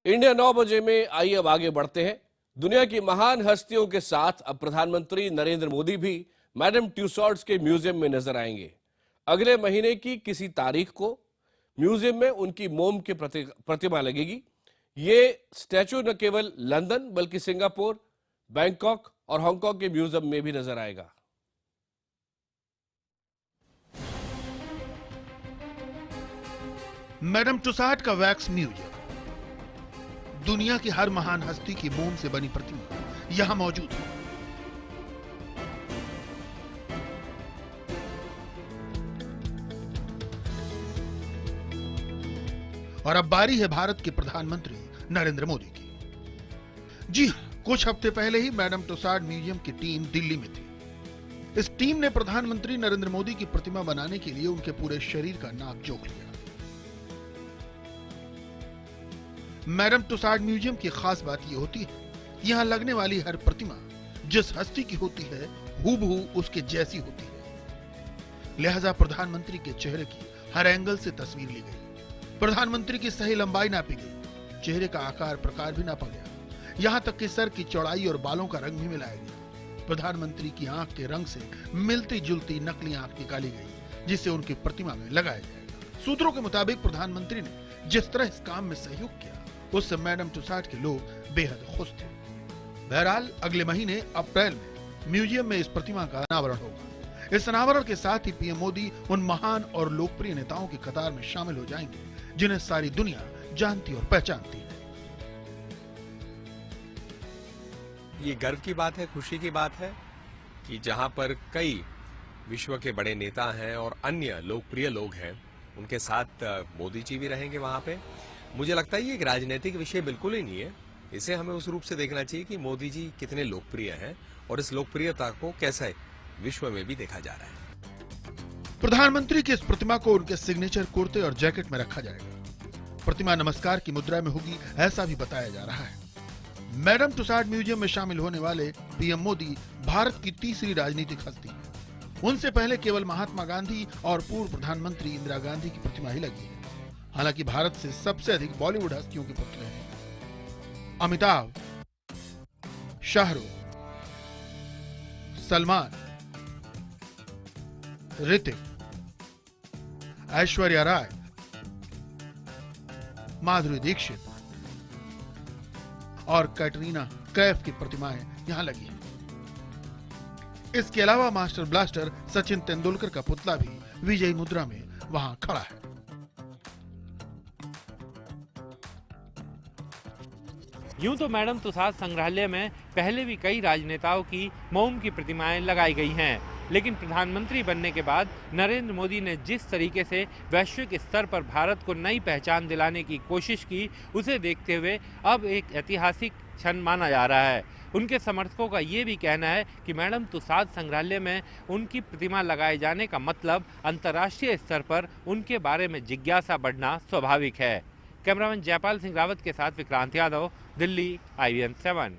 India 9 बजे में आइए अब आगे बढ़ते हैं। दुनिया की महान हस्तियों के साथ अब प्रधानमंत्री नरेंद्र मोदी भी मैडम ट्यूसॉड्स के म्यूजियम में नजर आएंगे। अगले महीने की किसी तारीख को म्यूजियम में उनकी मोम की प्रतिमा लगेगी। ये स्टैचू न केवल लंदन बल्कि सिंगापुर, बैंकॉक और हांगकांग के म्यूजियम में भी नजर आएगा। मैडम तुसाद का वैक्स म्यूजियम, दुनिया की हर महान हस्ती की मोम से बनी प्रतिमा यहां मौजूद है। और अब बारी है भारत के प्रधानमंत्री नरेंद्र मोदी की। जी हां, कुछ हफ्ते पहले ही मैडम तुसाद म्यूजियम की टीम दिल्ली में थी। इस टीम ने प्रधानमंत्री नरेंद्र मोदी की प्रतिमा बनाने के लिए उनके पूरे शरीर का नाप जोख लिया। मैडम तुसाद म्यूजियम की खास बात यह होती है, यहां लगने वाली हर प्रतिमा जिस हस्ती की होती है हूबहू उसके जैसी होती है। लिहाजा प्रधानमंत्री के चेहरे की हर एंगल से तस्वीर ली गई, प्रधानमंत्री की सही लंबाई नापी गई, चेहरे का आकार प्रकार भी नापा गया, यहां तक कि सर की चौड़ाई और बालों का रंग भी मिलाया गया। प्रधानमंत्री की आंख के रंग से मिलती जुलती नकली आंख निकाली गई, जिसे उनकी प्रतिमा में लगाया जाएगा। सूत्रों के मुताबिक प्रधानमंत्री ने जिस तरह इस काम में सहयोग किया, उससे मैडम तुसाद के लोग बेहद खुश थे। बहरहाल अगले महीने अप्रैल में म्यूजियम में इस प्रतिमा का अनावरण होगा। इस अनावरण के साथ ही पीएम मोदी उन महान और लोकप्रिय नेताओं की कतार में शामिल हो जाएंगे जिन्हें सारी दुनिया जानती और पहचानती है। ये गर्व की बात है, खुशी की बात है कि जहां पर कई विश्व के बड़े नेता हैं और अन्य लोकप्रिय लोग हैं, उनके साथ मोदी जी भी रहेंगे वहां पे। मुझे लगता है ये एक राजनीतिक विषय बिल्कुल ही नहीं है। इसे हमें उस रूप से देखना चाहिए कि मोदी जी कितने लोकप्रिय हैं और इस लोकप्रियता को कैसे विश्व में भी देखा जा रहा है। प्रधानमंत्री की इस प्रतिमा को उनके सिग्नेचर कुर्ते और जैकेट में रखा जाएगा। प्रतिमा नमस्कार की मुद्रा में होगी, ऐसा भी बताया जा रहा है। मैडम तुसाद म्यूजियम में शामिल होने वाले पीएम मोदी भारत की तीसरी राजनीतिक हस्ती है। उनसे पहले केवल महात्मा गांधी और पूर्व प्रधानमंत्री इंदिरा गांधी की प्रतिमा ही लगी है। हालांकि भारत से सबसे अधिक बॉलीवुड हस्तियों के पुतले हैं। अमिताभ, शाहरुख, सलमान, ऋतिक, ऐश्वर्या राय, माधुरी दीक्षित और कैटरीना कैफ की प्रतिमाएं यहां लगी हैं। इसके अलावा मास्टर ब्लास्टर सचिन तेंदुलकर का पुतला भी विजयी मुद्रा में वहां खड़ा है। यूं तो मैडम तुसाद संग्रहालय में पहले भी कई राजनेताओं की मोम की प्रतिमाएं लगाई गई हैं, लेकिन प्रधानमंत्री बनने के बाद नरेंद्र मोदी ने जिस तरीके से वैश्विक स्तर पर भारत को नई पहचान दिलाने की कोशिश की, उसे देखते हुए अब एक ऐतिहासिक क्षण माना जा रहा है। उनके समर्थकों का ये भी कहना है कि मैडम तुसाद संग्रहालय में उनकी प्रतिमा लगाए जाने का मतलब अंतर्राष्ट्रीय स्तर पर उनके बारे में जिज्ञासा बढ़ना स्वाभाविक है। कैमरामैन जयपाल सिंह रावत के साथ विक्रांत यादव, दिल्ली, IVM 7।